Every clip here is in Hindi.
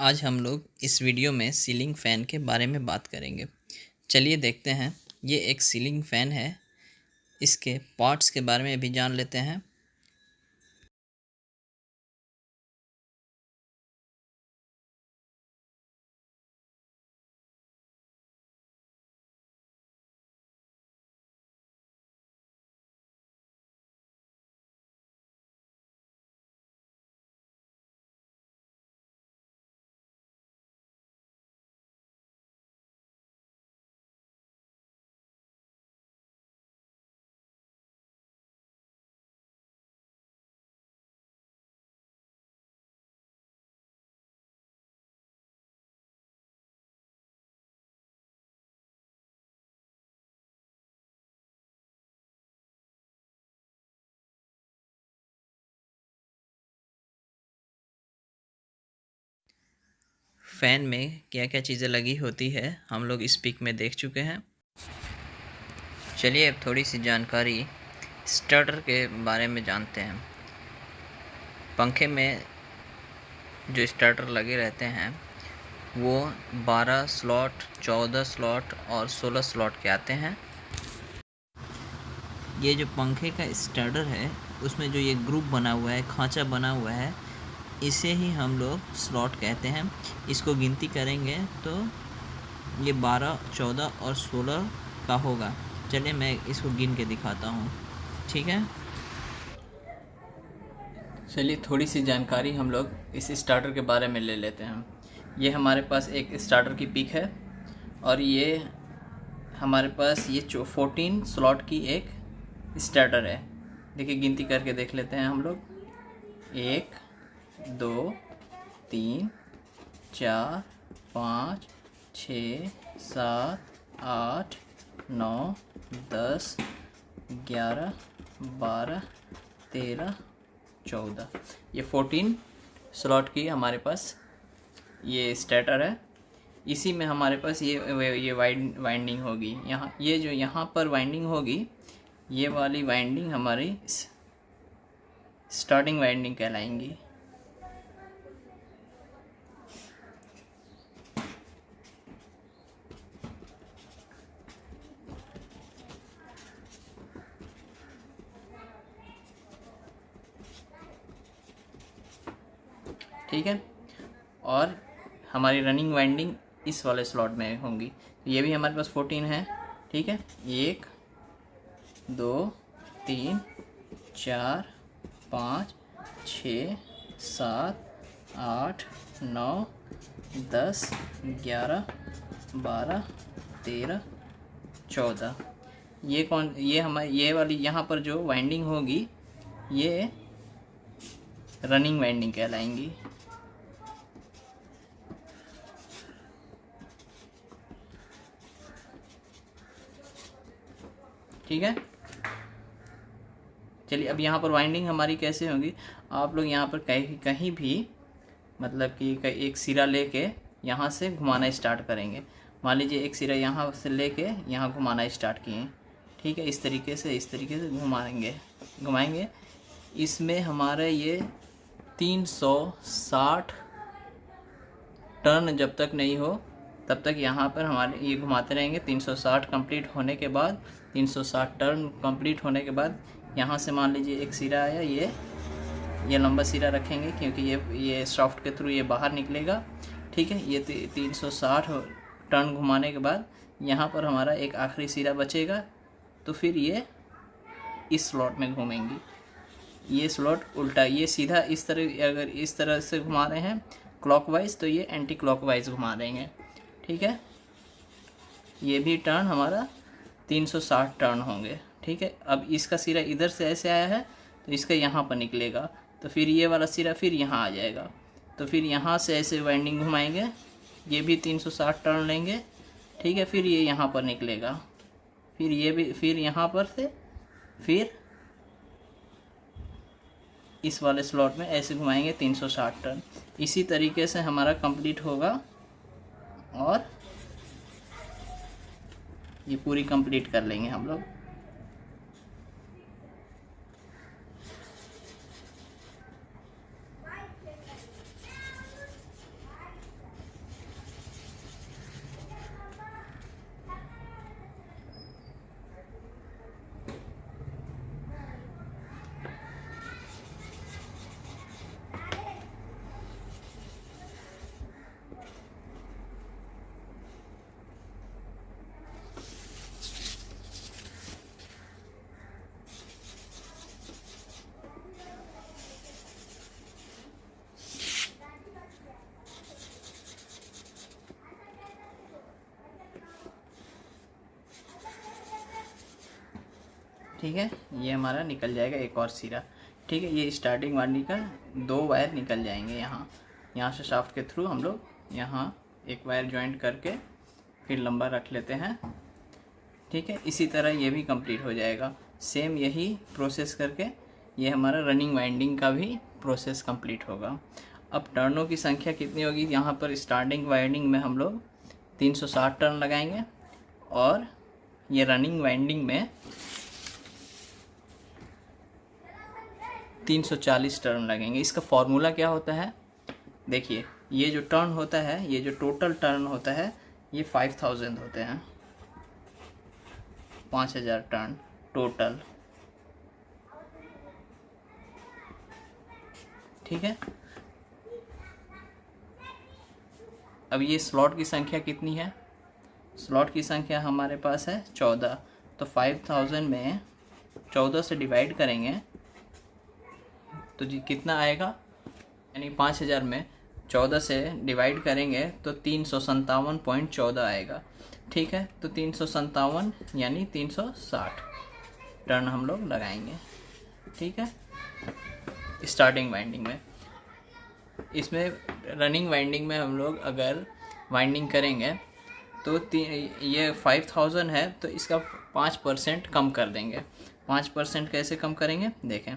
आज हम लोग इस वीडियो में सीलिंग फ़ैन के बारे में बात करेंगे। चलिए देखते हैं। ये एक सीलिंग फ़ैन है। इसके पार्ट्स के बारे में भी जान लेते हैं। फ़ैन में क्या क्या चीज़ें लगी होती है हम लोग इस पिक में देख चुके हैं। चलिए अब थोड़ी सी जानकारी स्टार्टर के बारे में जानते हैं। पंखे में जो स्टार्टर लगे रहते हैं वो 12 स्लॉट, 14 स्लॉट और 16 स्लॉट के आते हैं। ये जो पंखे का स्टार्टर है उसमें जो ये ग्रुप बना हुआ है, खांचा बना हुआ है, इसे ही हम लोग स्लॉट कहते हैं। इसको गिनती करेंगे तो ये 12, 14 और 16 का होगा। चलिए मैं इसको गिन के दिखाता हूँ, ठीक है। चलिए थोड़ी सी जानकारी हम लोग इस स्टार्टर के बारे में ले लेते हैं। ये हमारे पास एक स्टार्टर की पिक है और ये हमारे पास ये 14 स्लॉट की एक स्टार्टर है। देखिए गिनती करके देख लेते हैं हम लोग। 1 2 3 4 5 6 7 8 9 10 11 12 13 14, ये 14 स्लॉट की हमारे पास ये स्टार्टर है। इसी में हमारे पास ये वाइंडिंग होगी। यहाँ ये जो यहाँ पर वाइंडिंग होगी, ये वाली वाइंडिंग हमारी स्टार्टिंग वाइंडिंग कहलाएंगी। ठीक है, और हमारी रनिंग वाइंडिंग इस वाले स्लॉट में होंगी। तो ये भी हमारे पास 14 है। ठीक है, 1 2 3 4 5 6 7 8 9 10 11 12 13 14। ये वाली यहाँ पर जो वाइंडिंग होगी ये रनिंग वाइंडिंग कहलाएंगी। ठीक है, चलिए अब यहाँ पर वाइंडिंग हमारी कैसे होगी। आप लोग यहाँ पर कहीं भी मतलब कि एक सिरा लेके यहाँ से घुमाना स्टार्ट करेंगे। मान लीजिए एक सिरा यहाँ से लेके यहाँ घुमाना स्टार्ट किए। ठीक है, इस तरीके से घुमाएंगे। इसमें हमारे ये 360 टर्न जब तक नहीं हो तब तक यहाँ पर हमारे ये घुमाते रहेंगे। 360 कंप्लीट होने के बाद, 360 टर्न कंप्लीट होने के बाद यहाँ से मान लीजिए एक सिरा आया, ये लंबा सिरा रखेंगे क्योंकि ये सॉफ्ट के थ्रू ये बाहर निकलेगा। ठीक है, ये 360 टर्न घुमाने के बाद यहाँ पर हमारा एक आखिरी सिरा बचेगा। तो फिर ये इस स्लॉट में घूमेंगी। ये स्लॉट उल्टा, ये सीधा इस तरह, अगर इस तरह से घुमा रहे हैं क्लॉकवाइज तो ये एंटी क्लॉकवाइज घुमा देंगे। ठीक है, ये भी टर्न हमारा 360 टर्न होंगे। ठीक है, अब इसका सिरा इधर से ऐसे आया है तो इसका यहाँ पर निकलेगा, तो फिर ये वाला सिरा फिर यहाँ आ जाएगा। तो फिर यहाँ से ऐसे वाइंडिंग घुमाएंगे, ये भी 360 टर्न लेंगे। ठीक है, फिर ये यहाँ पर निकलेगा, फिर ये भी, फिर यहाँ पर से फिर इस वाले स्लॉट में ऐसे घुमाएंगे 360 टर्न। इसी तरीके से हमारा कंप्लीट होगा और ये पूरी कंप्लीट कर लेंगे हम लोग। ठीक है, ये हमारा निकल जाएगा एक और सिरा। ठीक है, ये स्टार्टिंग वाली का 2 वायर निकल जाएंगे। यहाँ से शाफ्ट के थ्रू हम लोग यहाँ एक वायर ज्वाइंट करके फिर लंबा रख लेते हैं। ठीक है, इसी तरह ये भी कंप्लीट हो जाएगा। सेम यही प्रोसेस करके ये हमारा रनिंग वाइंडिंग का भी प्रोसेस कंप्लीट होगा। अब टर्नों की संख्या कितनी होगी, यहाँ पर स्टार्टिंग वाइंडिंग में हम लोग 360 टर्न लगाएंगे और ये रनिंग वाइंडिंग में 340 टर्न लगेंगे। इसका फॉर्मूला क्या होता है, देखिए ये जो टर्न होता है, ये जो टोटल टर्न होता है, ये 5000 होते हैं, 5000 टर्न टोटल। ठीक है, अब ये स्लॉट की संख्या कितनी है, स्लॉट की संख्या हमारे पास है 14। तो 5000 में 14 से डिवाइड करेंगे तो जी कितना आएगा, यानी 5000 में 14 से डिवाइड करेंगे तो 357.14 आएगा। ठीक है, तो 357 यानी 360 टर्न हम लोग लगाएंगे। ठीक है, स्टार्टिंग वाइंडिंग में। इसमें रनिंग वाइंडिंग में हम लोग अगर वाइंडिंग करेंगे तो ये 5000 है तो इसका 5% कम कर देंगे। 5% कैसे कम करेंगे, देखें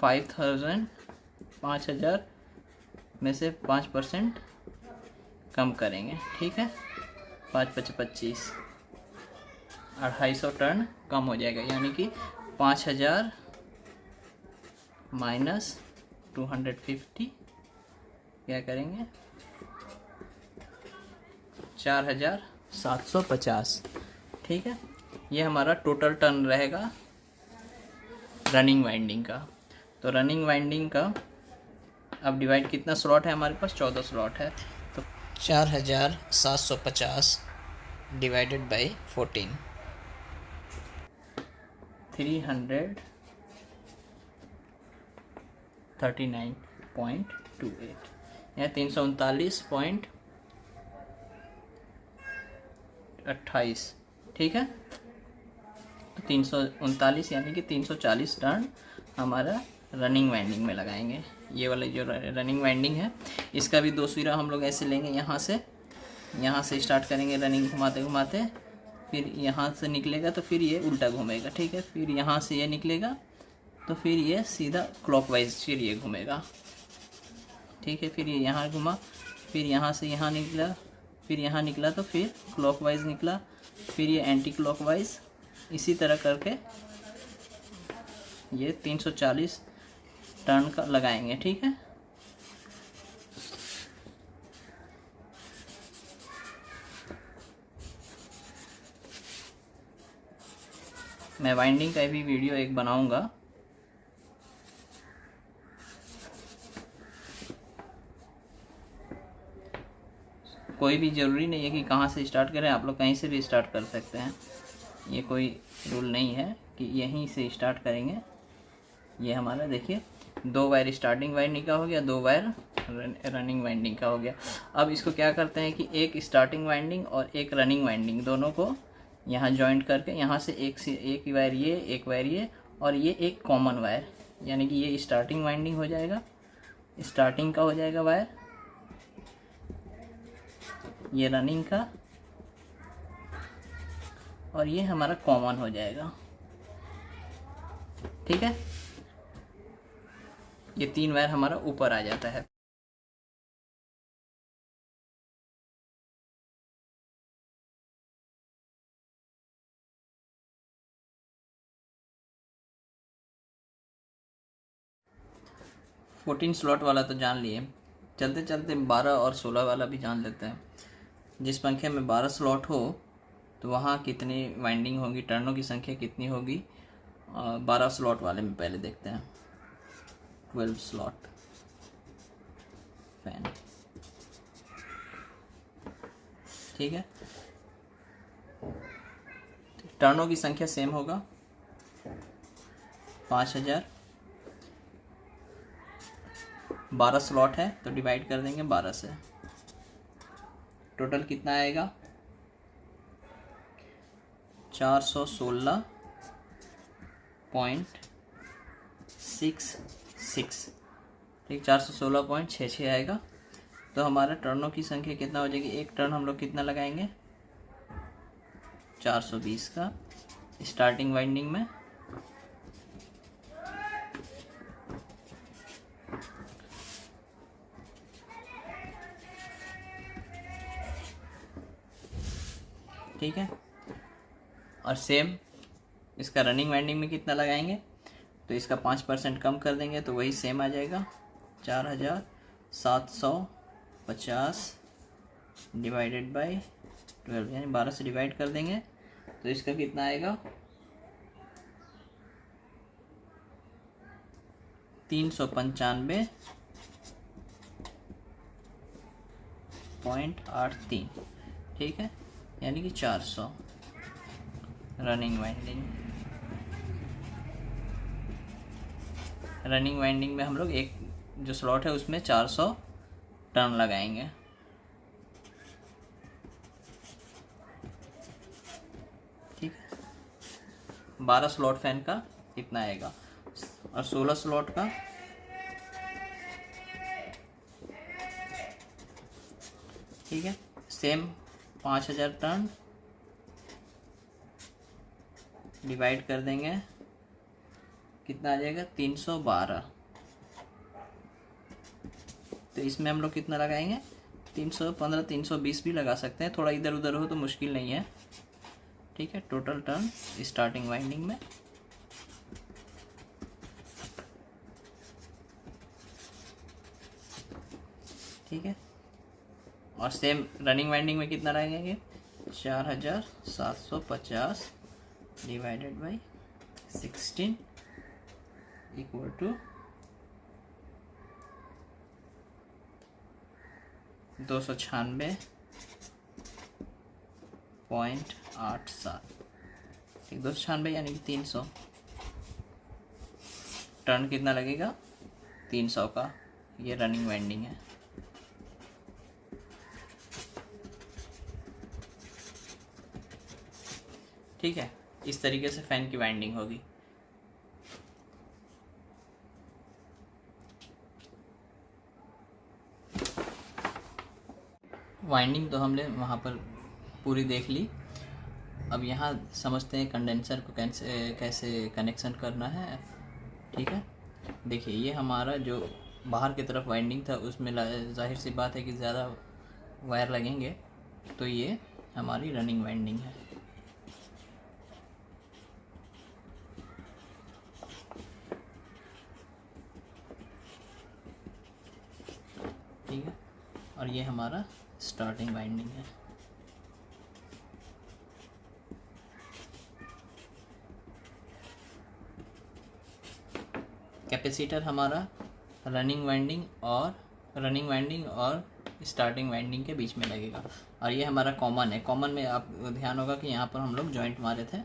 5000 में से 5% कम करेंगे। ठीक है, 5 × 25 250 टर्न कम हो जाएगा, यानी कि 5000 माइनस 250 क्या करेंगे 4750। ठीक है, ये हमारा टोटल टर्न रहेगा रनिंग वाइंडिंग का। तो रनिंग वाइंडिंग का अब डिवाइड कितना स्लॉट है हमारे पास, 14 स्लॉट है, तो 4750 डिवाइडेड बाई 14 339.28 या 339.28। ठीक है, तो 339 यानी कि 340 टर्न हमारा रनिंग वाइंडिंग में लगाएंगे। ये वाला जो रनिंग वाइंडिंग है इसका भी 2 सिरा हम लोग ऐसे लेंगे, यहाँ से स्टार्ट करेंगे रनिंग घुमाते घुमाते, फिर यहाँ से निकलेगा तो फिर ये उल्टा घूमेगा। ठीक है, फिर यहाँ से ये निकलेगा तो फिर ये सीधा क्लॉकवाइज फिर ये घूमेगा। ठीक है, फिर ये यहाँ घुमा, फिर यहाँ से यहाँ निकला, फिर यहाँ निकला तो फिर क्लॉकवाइज निकला, फिर ये एंटी क्लॉकवाइज, इसी तरह करके ये 340 टर्न का लगाएंगे। ठीक है, मैं वाइंडिंग का भी वीडियो एक बनाऊंगा। कोई भी ज़रूरी नहीं है कि कहाँ से स्टार्ट करें, आप लोग कहीं से भी स्टार्ट कर सकते हैं, ये कोई रूल नहीं है कि यहीं से स्टार्ट करेंगे। ये हमारा देखिए 2 वायर स्टार्टिंग वाइंडिंग का हो गया, 2 वायर रनिंग वाइंडिंग का हो गया। अब इसको क्या करते हैं कि एक स्टार्टिंग वाइंडिंग और एक रनिंग वाइंडिंग दोनों को यहाँ जॉइंट करके यहाँ से एक वायर ये, एक वायर ये, और ये एक कॉमन वायर, यानी कि ये स्टार्टिंग वाइंडिंग हो जाएगा, स्टार्टिंग का हो जाएगा वायर, ये रनिंग का, और ये हमारा कॉमन हो जाएगा। ठीक है, ये 3 वायर हमारा ऊपर आ जाता है। फोर्टीन स्लॉट वाला तो जान लिए, चलते चलते 12 और 16 वाला भी जान लेते हैं। जिस पंखे में 12 स्लॉट हो तो वहाँ कितनी वाइंडिंग होगी, टर्नों की संख्या कितनी होगी। 12 स्लॉट वाले में पहले देखते हैं। 12 स्लॉट फैन, ठीक है, टर्नों की संख्या सेम होगा 5000। 12 स्लॉट है तो डिवाइड कर देंगे 12 से, टोटल कितना आएगा 416 416.66, ठीक, 416.66 आएगा। तो हमारा टर्नों की संख्या कितना हो जाएगी, एक टर्न हम लोग कितना लगाएंगे 420 का स्टार्टिंग वाइंडिंग में, ठीक है। और सेम इसका रनिंग वाइंडिंग में कितना लगाएंगे, तो इसका 5% कम कर देंगे तो वही सेम आ जाएगा 4750 डिवाइडेड बाई 12, यानी 12 से डिवाइड कर देंगे तो इसका कितना आएगा 395.83, ठीक है, यानी कि 400 रनिंग वाइंडिंग में हम लोग एक जो स्लॉट है उसमें 400 टर्न लगाएंगे, ठीक है। 12 स्लॉट फैन का इतना आएगा और 16 स्लॉट का ठीक है सेम 5000 टर्न डिवाइड कर देंगे, कितना आ जाएगा 312। तो इसमें हम लोग कितना लगाएंगे 315 320 भी लगा सकते हैं, थोड़ा इधर उधर हो तो मुश्किल नहीं है, ठीक है। टोटल टर्न स्टार्टिंग वाइंडिंग में ठीक है, और सेम रनिंग वाइंडिंग में कितना लगाएंगे 4750 डिवाइडेड बाई 16 इक्वल टू 296.87, ठीक, 296 यानी कि 300 टर्न कितना लगेगा 300 का, ये रनिंग वाइंडिंग है, ठीक है। इस तरीके से फैन की वाइंडिंग होगी। वाइंडिंग तो हमने वहाँ पर पूरी देख ली, अब यहाँ समझते हैं कंडेंसर को कैसे कनेक्शन करना है, ठीक है। देखिए ये हमारा जो बाहर की तरफ वाइंडिंग था उसमें जाहिर सी बात है कि ज़्यादा वायर लगेंगे, तो ये हमारी रनिंग वाइंडिंग है, ठीक है, और ये हमारा स्टार्टिंग वाइंडिंग है। कैपेसिटर हमारा रनिंग वाइंडिंग और स्टार्टिंग वाइंडिंग के बीच में लगेगा, और ये हमारा कॉमन है। कॉमन में आप ध्यान होगा कि यहाँ पर हम लोग जॉइंट मारे थे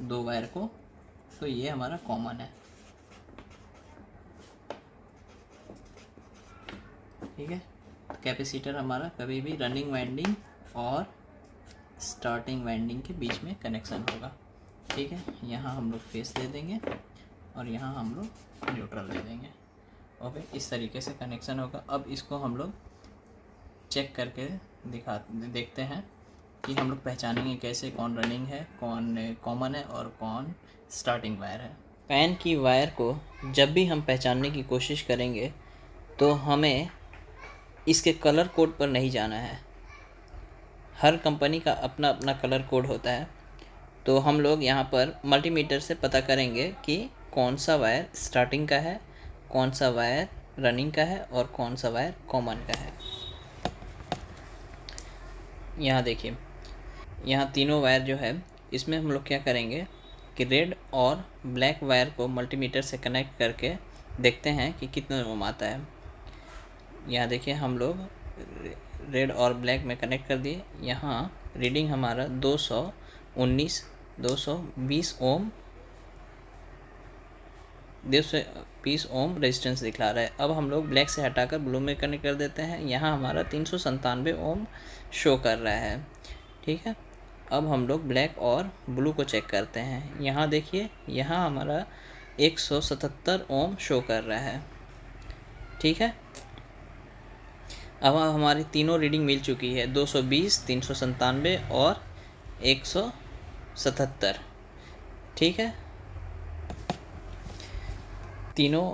2 वायर को, तो ये हमारा कॉमन है, ठीक है। कैपेसिटर हमारा कभी भी रनिंग वाइंडिंग और स्टार्टिंग वाइंडिंग के बीच में कनेक्शन होगा, ठीक है। यहाँ हम लोग फेस दे देंगे और यहाँ हम लोग न्यूट्रल दे देंगे, ओके, इस तरीके से कनेक्शन होगा। अब इसको हम लोग चेक करके देखते हैं कि हम लोग पहचानेंगे कैसे कौन रनिंग है, कौन कॉमन है और कौन स्टार्टिंग वायर है। फैन की वायर को जब भी हम पहचानने की कोशिश करेंगे तो हमें इसके कलर कोड पर नहीं जाना है, हर कंपनी का अपना अपना कलर कोड होता है। तो हम लोग यहाँ पर मल्टीमीटर से पता करेंगे कि कौन सा वायर स्टार्टिंग का है, कौन सा वायर रनिंग का है और कौन सा वायर कॉमन का है। यहाँ देखिए, यहाँ तीनों वायर जो है इसमें हम लोग क्या करेंगे कि रेड और ब्लैक वायर को मल्टीमीटर से कनेक्ट करके देखते हैं कि कितना ओम आता है। यहाँ देखिए हम लोग रेड और ब्लैक में कनेक्ट कर दिए, यहाँ रीडिंग हमारा 220 ओम 220 ओम रेजिस्टेंस दिखला रहा है। अब हम लोग ब्लैक से हटाकर ब्लू में कनेक्ट कर देते हैं, यहाँ हमारा 397 ओम शो कर रहा है, ठीक है। अब हम लोग ब्लैक और ब्लू को चेक करते हैं। यहाँ देखिए, यहाँ हमारा 177 ओम शो कर रहा है। ठीक है, अब हमारी तीनों रीडिंग मिल चुकी है, 220, 397 और 177। ठीक है, तीनों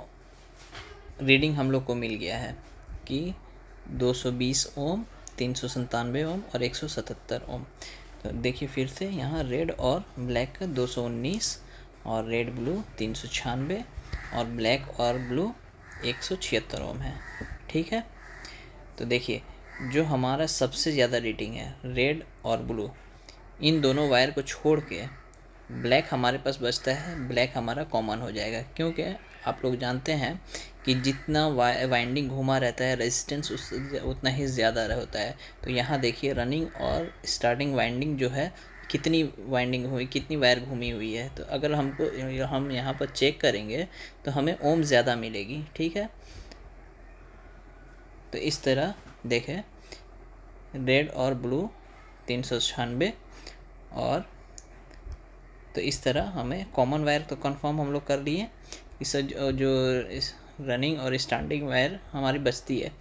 रीडिंग हम लोग को मिल गया है कि 220 ओम, 397 ओम और 177 ओम। तो देखिए फिर से यहाँ रेड और ब्लैक का 219 और रेड ब्लू 396 और ब्लैक और ब्लू 176 ओम है। ठीक है, तो देखिए जो हमारा सबसे ज़्यादा रीडिंग है रेड और ब्लू, इन दोनों वायर को छोड़ के ब्लैक हमारे पास बचता है। ब्लैक हमारा कॉमन हो जाएगा, क्योंकि आप लोग जानते हैं कि जितना वाइंडिंग घुमा रहता है रेजिस्टेंस उतना ही ज़्यादा होता है। तो यहाँ देखिए रनिंग और स्टार्टिंग वाइंडिंग जो है, कितनी वाइंडिंग हुई, कितनी वायर घूमी हुई है। तो अगर हम यहाँ पर चेक करेंगे तो हमें ओम ज़्यादा मिलेगी। ठीक है, तो इस तरह देखें रेड और ब्लू 396 और तो इस तरह हमें कॉमन वायर तो कंफर्म हम लोग कर लिए। इस रनिंग और स्टैंडिंग वायर हमारी बचती है,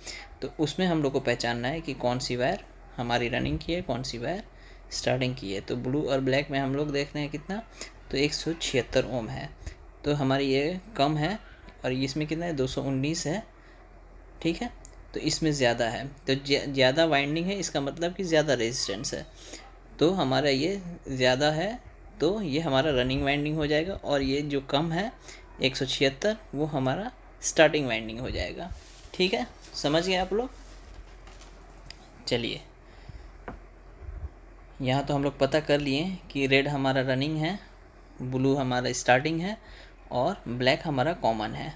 तो उसमें हम लोग को पहचानना है कि कौन सी वायर हमारी रनिंग की है, कौन सी वायर स्टार्टिंग की है। तो ब्लू और ब्लैक में हम लोग देख रहे हैं कितना, तो 176 ओम है, तो हमारी ये कम है। और इसमें कितना है, 219 है। ठीक है, तो इसमें ज़्यादा है, तो ज़्यादा वाइंडिंग है, इसका मतलब कि ज़्यादा रेजिस्टेंस है। तो हमारा ये ज़्यादा है, तो ये हमारा रनिंग वाइंडिंग हो जाएगा। और ये जो कम है 176, वो हमारा स्टार्टिंग वाइंडिंग हो जाएगा। ठीक है, समझ गए आप लोग। चलिए, यहाँ तो हम लोग पता कर लिए कि रेड हमारा रनिंग है, ब्लू हमारा स्टार्टिंग है और ब्लैक हमारा कॉमन है।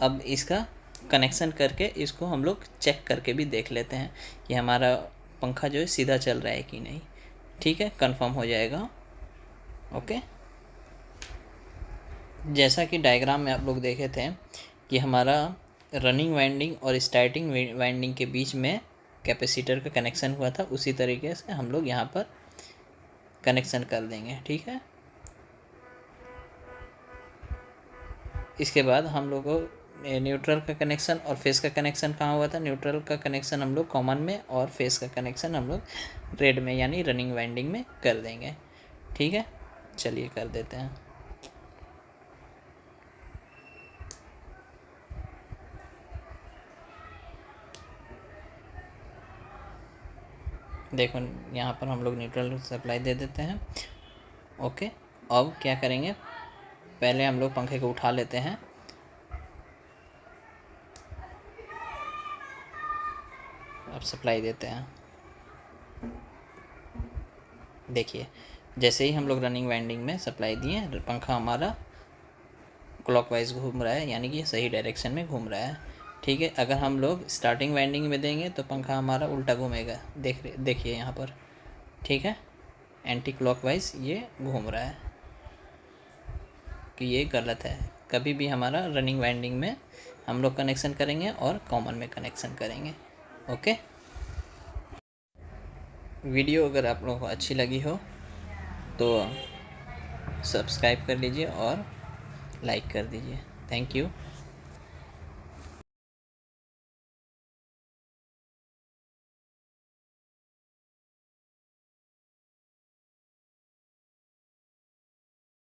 अब इसका कनेक्शन करके इसको हम लोग चेक करके भी देख लेते हैं कि हमारा पंखा जो है सीधा चल रहा है कि नहीं। ठीक है, कंफर्म हो जाएगा। ओके, जैसा कि डायग्राम में आप लोग देखे थे कि हमारा रनिंग वाइंडिंग और स्टार्टिंग वाइंडिंग के बीच में कैपेसिटर का कनेक्शन हुआ था, उसी तरीके से हम लोग यहाँ पर कनेक्शन कर देंगे। ठीक है, इसके बाद हम लोग को न्यूट्रल का कनेक्शन और फेस का कनेक्शन कहाँ हुआ था। न्यूट्रल का कनेक्शन हम लोग कॉमन में और फेस का कनेक्शन हम लोग रेड में यानी रनिंग वाइंडिंग में कर देंगे। ठीक है, चलिए कर देते हैं। देखो यहाँ पर हम लोग न्यूट्रल सप्लाई दे देते हैं। ओके, अब क्या करेंगे, पहले हम लोग पंखे को उठा लेते हैं। अब सप्लाई देते हैं। देखिए जैसे ही हम लोग रनिंग वाइंडिंग में सप्लाई दिए, पंखा हमारा क्लॉकवाइज घूम रहा है, यानी कि सही डायरेक्शन में घूम रहा है। ठीक है, अगर हम लोग स्टार्टिंग वाइंडिंग में देंगे तो पंखा हमारा उल्टा घूमेगा। देखिए यहाँ पर। ठीक है, एंटी क्लॉकवाइज ये घूम रहा है, कि ये गलत है। कभी भी हमारा रनिंग वाइंडिंग में हम लोग कनेक्शन करेंगे और कॉमन में कनेक्शन करेंगे। ओके, वीडियो अगर आप लोगों को अच्छी लगी हो तो सब्सक्राइब कर लीजिए और लाइक कर दीजिए। Thank you.